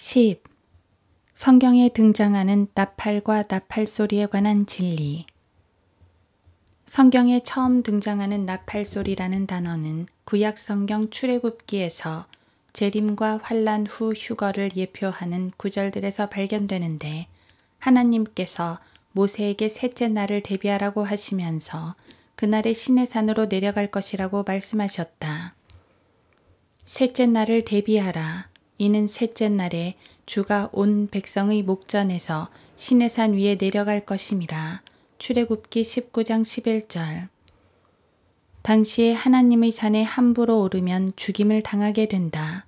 10. 성경에 등장하는 나팔과 나팔 소리에 관한 진리. 성경에 처음 등장하는 나팔 소리라는 단어는 구약 성경 출애굽기에서 재림과 환란 후 휴거를 예표하는 구절들에서 발견되는데, 하나님께서 모세에게 셋째 날을 대비하라고 하시면서 그날에 시내산으로 내려갈 것이라고 말씀하셨다. 셋째 날을 대비하라. 이는 셋째 날에 주가 온 백성의 목전에서 시내산 위에 내려갈 것임이라. 출애굽기 19장 11절. 당시에 하나님의 산에 함부로 오르면 죽임을 당하게 된다.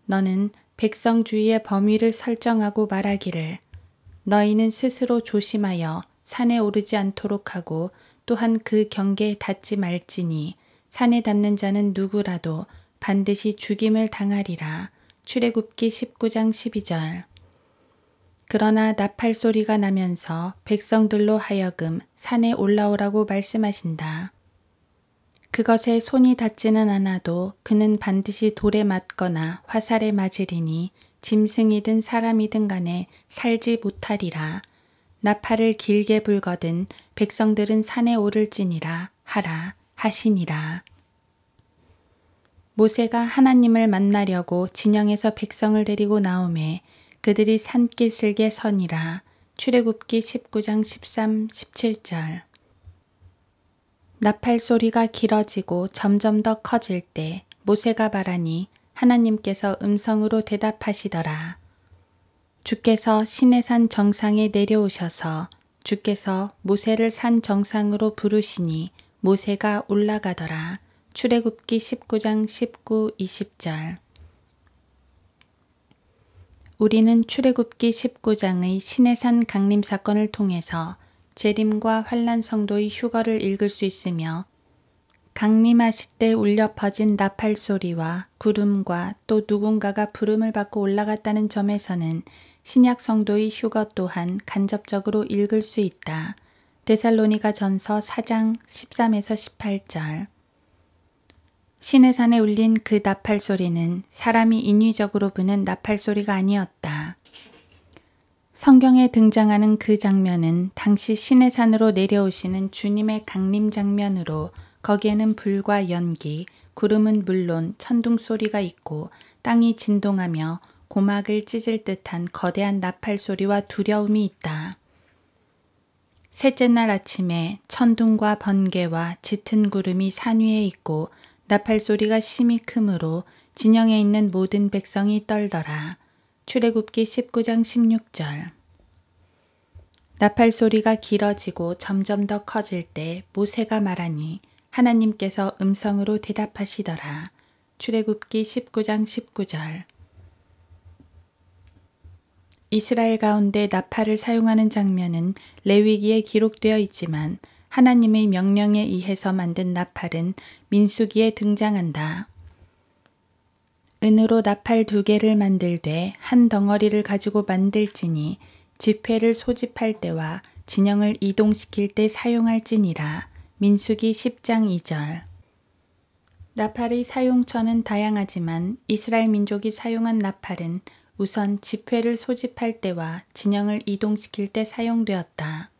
너는 백성 주위의 범위를 설정하고 말하기를, 너희는 스스로 조심하여 산에 오르지 않도록 하고 또한 그 경계에 닿지 말지니 산에 닿는 자는 누구라도 반드시 죽임을 당하리라. 출애굽기 19장 12절. 그러나 나팔 소리가 나면서 백성들로 하여금 산에 올라오라고 말씀하신다. 그것에 손이 닿지는 않아도 그는 반드시 돌에 맞거나 화살에 맞으리니 짐승이든 사람이든 간에 살지 못하리라. 나팔을 길게 불거든 백성들은 산에 오를지니라 하라 하시니라. 모세가 하나님을 만나려고 진영에서 백성을 데리고 나오매 그들이 산기슭에 서니라. 출애굽기 19장 13, 17절. 나팔 소리가 길어지고 점점 더 커질 때 모세가 말하니 하나님께서 음성으로 대답하시더라. 주께서 시내산 정상에 내려오셔서 주께서 모세를 산 정상으로 부르시니 모세가 올라가더라. 출애굽기 19장 19, 20절. 우리는 출애굽기 19장의 시내산 강림 사건을 통해서 재림과 환란 성도의 휴거를 읽을 수 있으며, 강림하실 때 울려 퍼진 나팔 소리와 구름과 또 누군가가 부름을 받고 올라갔다는 점에서는 신약 성도의 휴거 또한 간접적으로 읽을 수 있다. 데살로니가 전서 4장 13에서 18절. 시내산에 울린 그 나팔 소리는 사람이 인위적으로 부는 나팔 소리가 아니었다. 성경에 등장하는 그 장면은 당시 시내산으로 내려오시는 주님의 강림 장면으로, 거기에는 불과 연기, 구름은 물론 천둥 소리가 있고 땅이 진동하며 고막을 찢을 듯한 거대한 나팔 소리와 두려움이 있다. 셋째 날 아침에 천둥과 번개와 짙은 구름이 산 위에 있고 나팔 소리가 심히 크므로 진영에 있는 모든 백성이 떨더라. 출애굽기 19장 16절. 나팔 소리가 길어지고 점점 더 커질 때 모세가 말하니 하나님께서 음성으로 대답하시더라. 출애굽기 19장 19절. 이스라엘 가운데 나팔을 사용하는 장면은 레위기에 기록되어 있지만 하나님의 명령에 의해서 만든 나팔은 민수기에 등장한다. 은으로 나팔 2개를 만들되 한 덩어리를 가지고 만들지니 지폐를 소집할 때와 진영을 이동시킬 때 사용할지니라. 민수기 10장 2절. 나팔의 사용처는 다양하지만 이스라엘 민족이 사용한 나팔은 우선 지폐를 소집할 때와 진영을 이동시킬 때 사용되었다.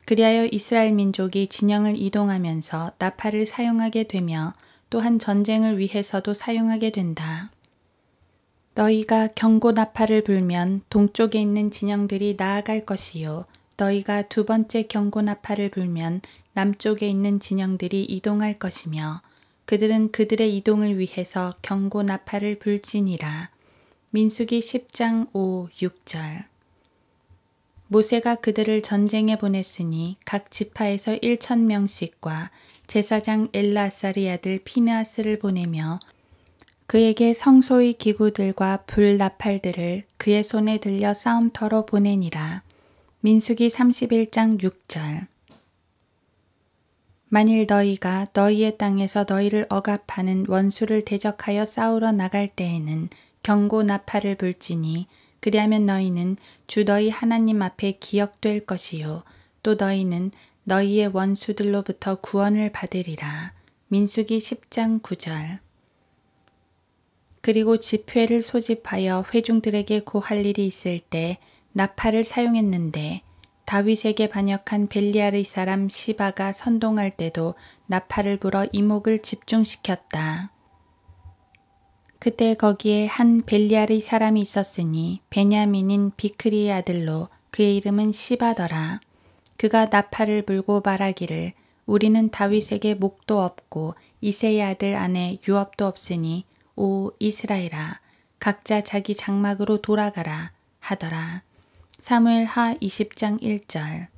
그리하여 이스라엘 민족이 진영을 이동하면서 나팔을 사용하게 되며 또한 전쟁을 위해서도 사용하게 된다. 너희가 경고 나팔을 불면 동쪽에 있는 진영들이 나아갈 것이요, 너희가 두 번째 경고 나팔을 불면 남쪽에 있는 진영들이 이동할 것이며 그들은 그들의 이동을 위해서 경고 나팔을 불지니라. 민수기 10장 5, 6절. 모세가 그들을 전쟁에 보냈으니 각 지파에서 1,000명씩과 제사장 엘라사리 아들 피느하스를 보내며 그에게 성소의 기구들과 불나팔들을 그의 손에 들려 싸움터로 보내니라. 민수기 31장 6절. 만일 너희가 너희의 땅에서 너희를 억압하는 원수를 대적하여 싸우러 나갈 때에는 경고 나팔을 불지니 그리하면 너희는 주 너희 하나님 앞에 기억될 것이요 또 너희는 너희의 원수들로부터 구원을 받으리라. 민수기 10장 9절. 그리고 집회를 소집하여 회중들에게 고할 일이 있을 때 나팔을 사용했는데 다윗에게 반역한 벨리알의 사람 시바가 선동할 때도 나팔을 불어 이목을 집중시켰다. 그때 거기에 한 벨리알의 사람이 있었으니 베냐민인 비크리의 아들로 그의 이름은 시바더라. 그가 나팔을 불고 말하기를 우리는 다윗에게 목도 없고 이새의 아들 아내 유업도 없으니 오 이스라엘아 각자 자기 장막으로 돌아가라 하더라. 사무엘하 20장 1절.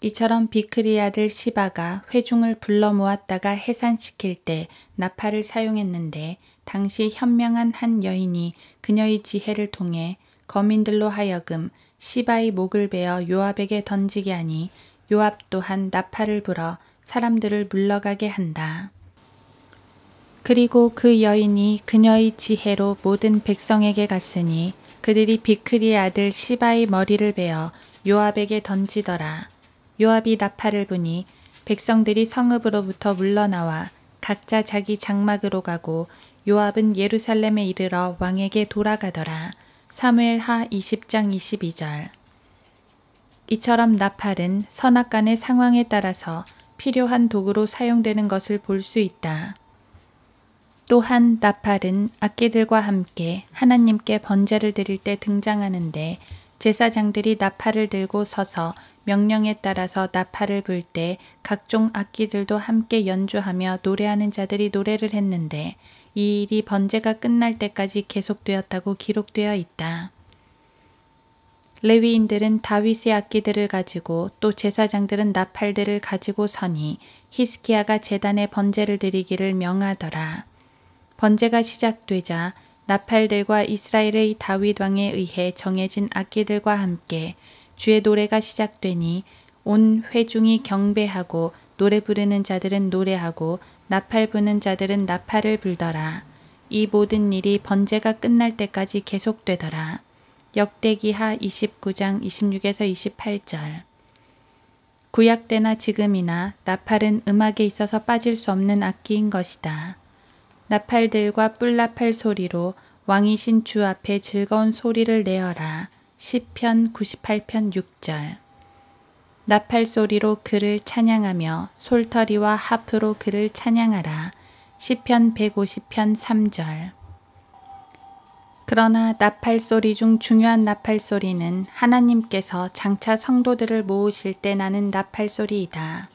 이처럼 비크리의 아들 시바가 회중을 불러 모았다가 해산시킬 때 나팔을 사용했는데 당시 현명한 한 여인이 그녀의 지혜를 통해 거민들로 하여금 시바의 목을 베어 요압에게 던지게 하니 요압 또한 나팔을 불어 사람들을 물러가게 한다. 그리고 그 여인이 그녀의 지혜로 모든 백성에게 갔으니 그들이 비크리의 아들 시바의 머리를 베어 요압에게 던지더라. 요압이 나팔을 부니 백성들이 성읍으로부터 물러나와 각자 자기 장막으로 가고 요압은 예루살렘에 이르러 왕에게 돌아가더라. 사무엘하 20장 22절. 이처럼 나팔은 선악간의 상황에 따라서 필요한 도구로 사용되는 것을 볼 수 있다. 또한 나팔은 악기들과 함께 하나님께 번제를 드릴 때 등장하는데 제사장들이 나팔을 들고 서서 명령에 따라서 나팔을 불 때 각종 악기들도 함께 연주하며 노래하는 자들이 노래를 했는데 이 일이 번제가 끝날 때까지 계속되었다고 기록되어 있다. 레위인들은 다윗의 악기들을 가지고 또 제사장들은 나팔들을 가지고 서니 히스기야가 제단에 번제를 드리기를 명하더라. 번제가 시작되자 나팔들과 이스라엘의 다윗 왕에 의해 정해진 악기들과 함께 주의 노래가 시작되니 온 회중이 경배하고 노래 부르는 자들은 노래하고 나팔 부는 자들은 나팔을 불더라. 이 모든 일이 번제가 끝날 때까지 계속되더라. 역대기하 29장 26에서 28절. 구약 때나 지금이나 나팔은 음악에 있어서 빠질 수 없는 악기인 것이다. 나팔들과 뿔나팔 소리로 왕이신 주 앞에 즐거운 소리를 내어라. 시편 98편 6절. 나팔 소리로 그를 찬양하며 솔터리와 하프로 그를 찬양하라. 시편 150편 3절. 그러나 나팔 소리 중 중요한 나팔 소리는 하나님께서 장차 성도들을 모으실 때 나는 나팔 소리이다.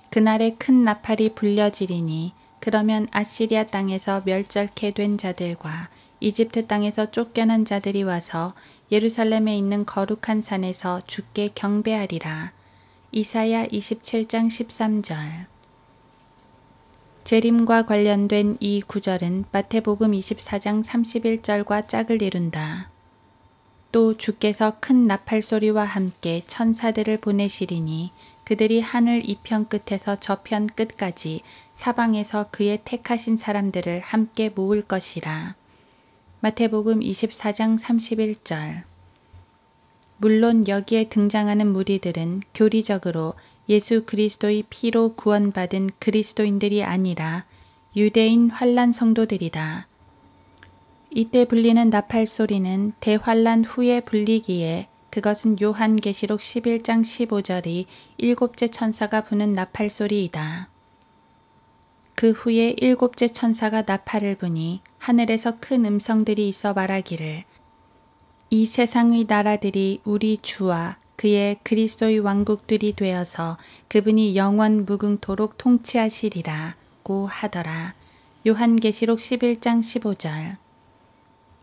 그날에 큰 나팔이 불려지리니 그러면 아시리아 땅에서 멸절케 된 자들과 이집트 땅에서 쫓겨난 자들이 와서 예루살렘에 있는 거룩한 산에서 주께 경배하리라. 이사야 27장 13절. 재림과 관련된 이 구절은 마태복음 24장 31절과 짝을 이룬다. 또 주께서 큰 나팔 소리와 함께 천사들을 보내시리니 그들이 하늘 이편 끝에서 저편 끝까지 사방에서 그의 택하신 사람들을 함께 모을 것이라. 마태복음 24장 31절. 물론 여기에 등장하는 무리들은 교리적으로 예수 그리스도의 피로 구원받은 그리스도인들이 아니라 유대인 환란 성도들이다. 이때 불리는 나팔 소리는 대환란 후에 불리기에 그것은 요한계시록 11장 15절이 일곱째 천사가 부는 나팔 소리이다. 그 후에 일곱째 천사가 나팔을 부니 하늘에서 큰 음성들이 있어 말하기를 이 세상의 나라들이 우리 주와 그의 그리스도의 왕국들이 되어서 그분이 영원 무궁토록 통치하시리라고 하더라. 요한계시록 11장 15절.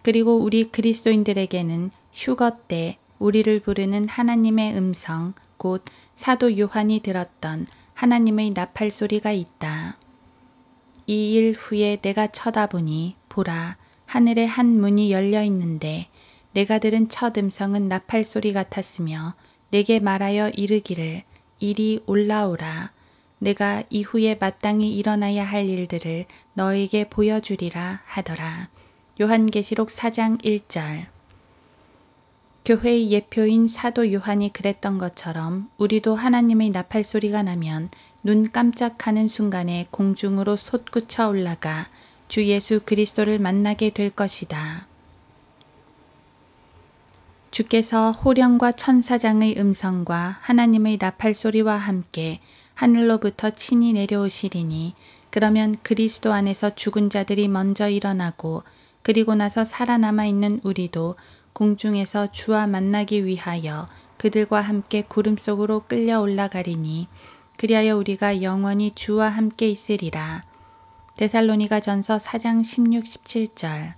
그리고 우리 그리스도인들에게는 휴거 때 우리를 부르는 하나님의 음성, 곧 사도 요한이 들었던 하나님의 나팔 소리가 있다. 이 일 후에 내가 쳐다보니 보라 하늘에 한 문이 열려 있는데 내가 들은 첫 음성은 나팔 소리 같았으며 내게 말하여 이르기를 이리 올라오라. 내가 이후에 마땅히 일어나야 할 일들을 너에게 보여주리라 하더라. 요한계시록 4장 1절. 교회의 예표인 사도 요한이 그랬던 것처럼 우리도 하나님의 나팔 소리가 나면 눈 깜짝하는 순간에 공중으로 솟구쳐 올라가 주 예수 그리스도를 만나게 될 것이다. 주께서 호령과 천사장의 음성과 하나님의 나팔소리와 함께 하늘로부터 친히 내려오시리니 그러면 그리스도 안에서 죽은 자들이 먼저 일어나고 그리고 나서 살아남아 있는 우리도 공중에서 주와 만나기 위하여 그들과 함께 구름 속으로 끌려 올라가리니 그리하여 우리가 영원히 주와 함께 있으리라. 데살로니가전서 4장 16, 17절.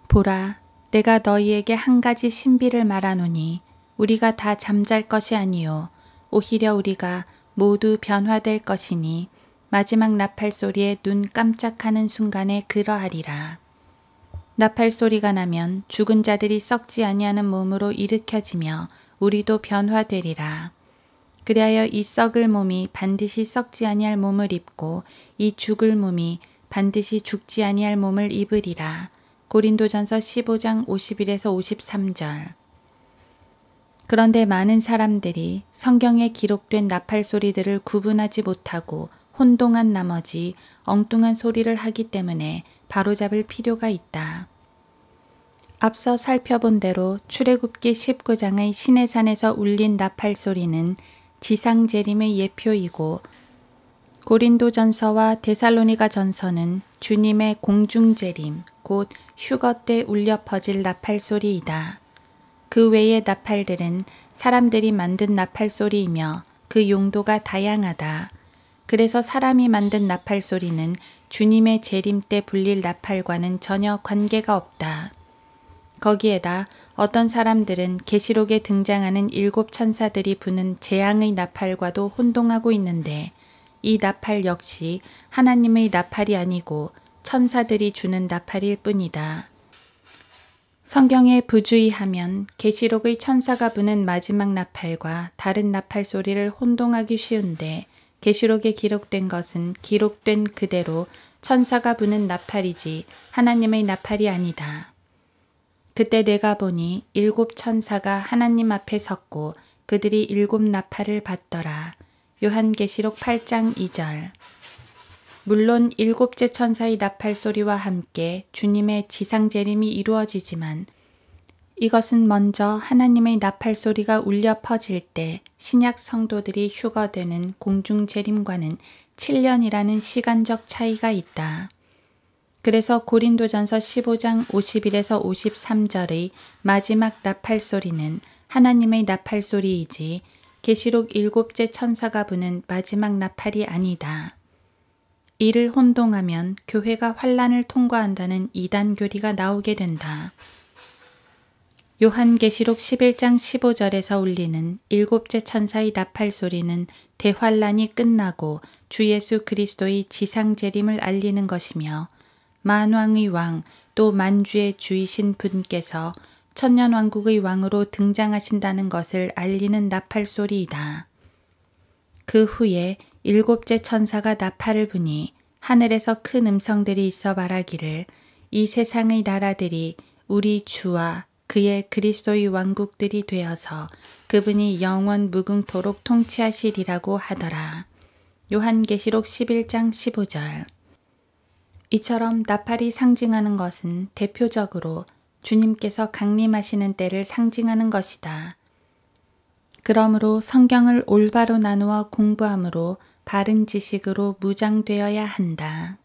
보라, 내가 너희에게 한 가지 신비를 말하노니 우리가 다 잠잘 것이 아니요 오히려 우리가 모두 변화될 것이니 마지막 나팔소리에 눈 깜짝하는 순간에 그러하리라. 나팔소리가 나면 죽은 자들이 썩지 아니하는 몸으로 일으켜지며 우리도 변화되리라. 그리하여 이 썩을 몸이 반드시 썩지 아니할 몸을 입고 이 죽을 몸이 반드시 죽지 아니할 몸을 입으리라. 고린도전서 15장 51에서 53절. 그런데 많은 사람들이 성경에 기록된 나팔소리들을 구분하지 못하고 혼동한 나머지 엉뚱한 소리를 하기 때문에 바로잡을 필요가 있다. 앞서 살펴본 대로 출애굽기 19장의 시내산에서 울린 나팔소리는 지상재림의 예표이고 고린도전서와 데살로니가전서는 주님의 공중재림, 곧 휴거 때 울려 퍼질 나팔소리이다. 그 외의 나팔들은 사람들이 만든 나팔소리이며 그 용도가 다양하다. 그래서 사람이 만든 나팔소리는 주님의 재림 때 불릴 나팔과는 전혀 관계가 없다. 거기에다 어떤 사람들은 계시록에 등장하는 7 천사들이 부는 재앙의 나팔과도 혼동하고 있는데 이 나팔 역시 하나님의 나팔이 아니고 천사들이 주는 나팔일 뿐이다. 성경에 부주의하면 계시록의 천사가 부는 마지막 나팔과 다른 나팔 소리를 혼동하기 쉬운데 계시록에 기록된 것은 기록된 그대로 천사가 부는 나팔이지 하나님의 나팔이 아니다. 그때 내가 보니 7 천사가 하나님 앞에 섰고 그들이 7 나팔을 받더라. 요한계시록 8장 2절. 물론 7째 천사의 나팔 소리와 함께 주님의 지상재림이 이루어지지만 이것은 먼저 하나님의 나팔 소리가 울려 퍼질 때 신약 성도들이 휴거되는 공중재림과는 7년이라는 시간적 차이가 있다. 그래서 고린도전서 15장 51에서 53절의 마지막 나팔 소리는 하나님의 나팔 소리이지 계시록 7째 천사가 부는 마지막 나팔이 아니다. 이를 혼동하면 교회가 환란을 통과한다는 이단 교리가 나오게 된다. 요한계시록 11장 15절에서 울리는 7째 천사의 나팔 소리는 대환란이 끝나고 주 예수 그리스도의 지상재림을 알리는 것이며 만왕의 왕 또 만주의 주이신 분께서 천년왕국의 왕으로 등장하신다는 것을 알리는 나팔 소리이다. 그 후에 7째 천사가 나팔을 부니 하늘에서 큰 음성들이 있어 말하기를 이 세상의 나라들이 우리 주와 그의 그리스도의 왕국들이 되어서 그분이 영원 무궁토록 통치하시리라고 하더라. 요한계시록 11장 15절. 이처럼 나팔이 상징하는 것은 대표적으로 주님께서 강림하시는 때를 상징하는 것이다. 그러므로 성경을 올바로 나누어 공부함으로 바른 지식으로 무장되어야 한다.